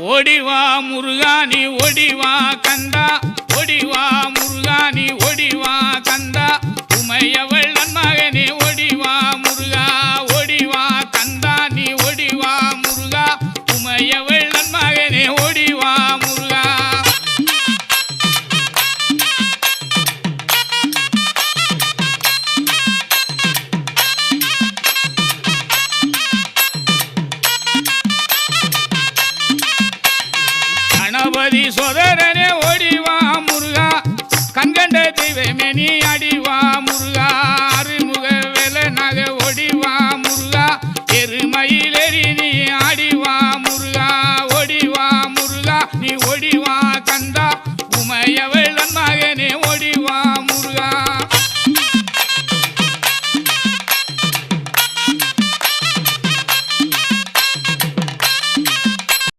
ஓடிவா முருகானி ஓடிவா கந்தா ஓடிவா முருகானி ஓடிவா கந்தா உமையவள் நன்மகனே ஓடிவா முருகா ஓடிவா கந்தா நீ ஓடிவா முருகா உமையவள் நன்மகனே ஓடிவா முருகா கணபதி சோதரனே ஓடிவா முருகா கண்கண்ட தெய்வமே நீ அடி